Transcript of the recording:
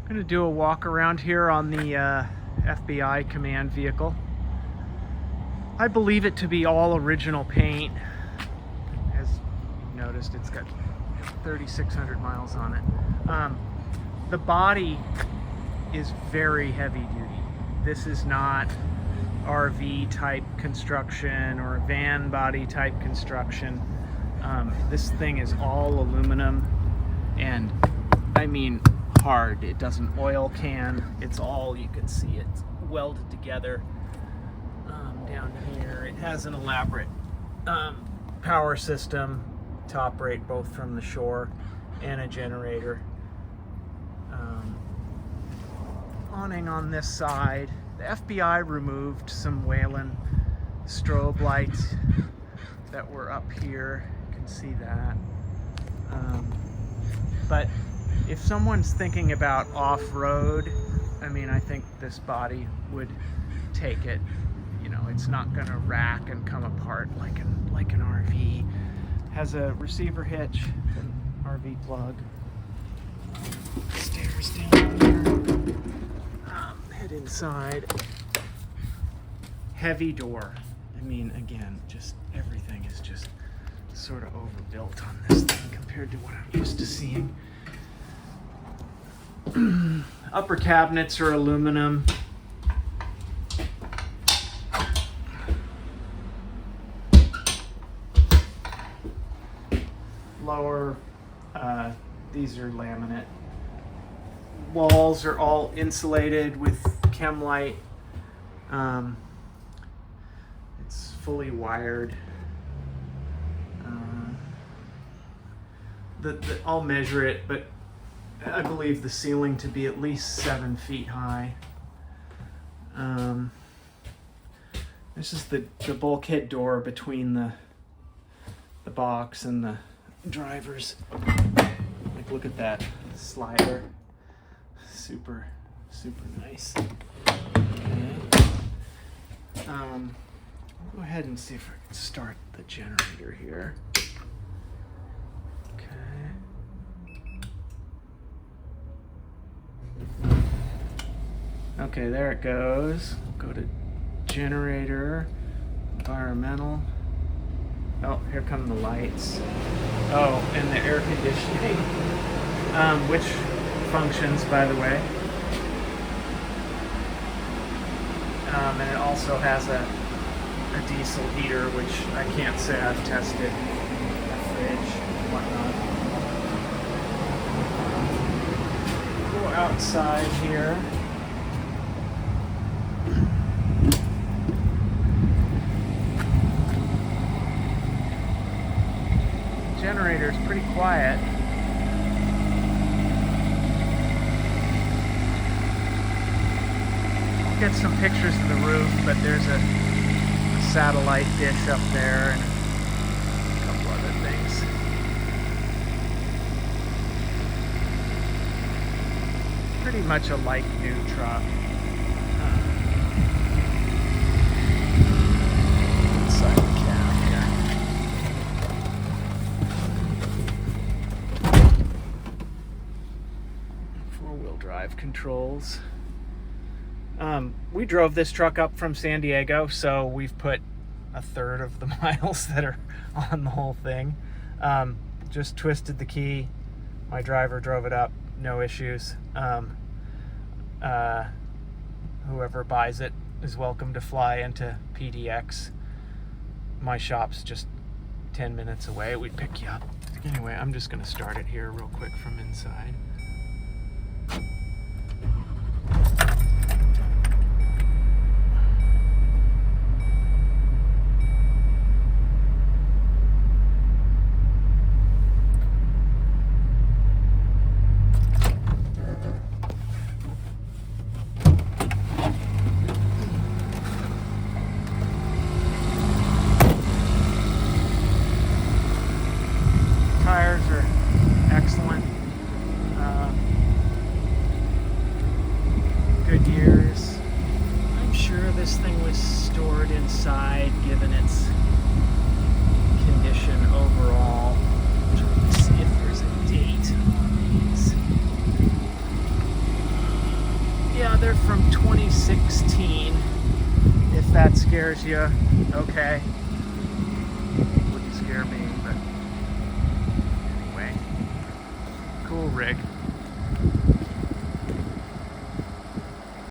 I'm going to do a walk around here on the FBI command vehicle. I believe it to be all original paint. As you've noticed, it's got 3,600 miles on it. The body is very heavy duty. This is not RV type construction or van body type construction. This thing is all aluminum, and I mean hard. It doesn't oil can. It's all, you can see it's welded together. Down here it has an elaborate power system, top rate both from the shore, and a generator. Awning on this side. The FBI removed some Whelen strobe lights that were up here. You can see that. But if someone's thinking about off-road, I mean, I think this body would take it. You know, it's not going to rack and come apart like an RV. Has a receiver hitch, an RV plug. Stairs down here. Head inside. Heavy door. I mean, again, just everything is just sort of overbuilt on this thing compared to what I'm used to seeing. Upper cabinets are aluminum. Lower, these are laminate. Walls are all insulated with Chemlite. It's fully wired. I'll measure it, but I believe the ceiling to be at least 7 feet high. This is the bulkhead door between the box and the drivers. Like, look at that slider. Super nice. Okay. I'll go ahead and see if I can start the generator here. Okay, there it goes. Go to generator, environmental. Oh, here come the lights. Oh, and the air conditioning, which functions, by the way. And it also has a diesel heater, which I can't say I've tested. A fridge and whatnot. Go outside here. Generator is pretty quiet. I'll get some pictures of the roof, but there's a satellite dish up there and a couple other things. Pretty much a like new truck. Inside the cab here. Four-wheel drive controls. We drove this truck up from San Diego, so we've put a third of the miles that are on the whole thing. Just twisted the key. My driver drove it up, no issues. Whoever buys it is welcome to fly into PDX. My shop's just 10 minutes away. We'd pick you up. Anyway, I'm just going to start it here real quick from inside. Tires are excellent. Good years. I'm sure this thing was stored inside, given its condition overall. I'm trying to see if there's a date on these. they're from 2016. If that scares you, okay. Wouldn't scare me, but anyway. Cool rig.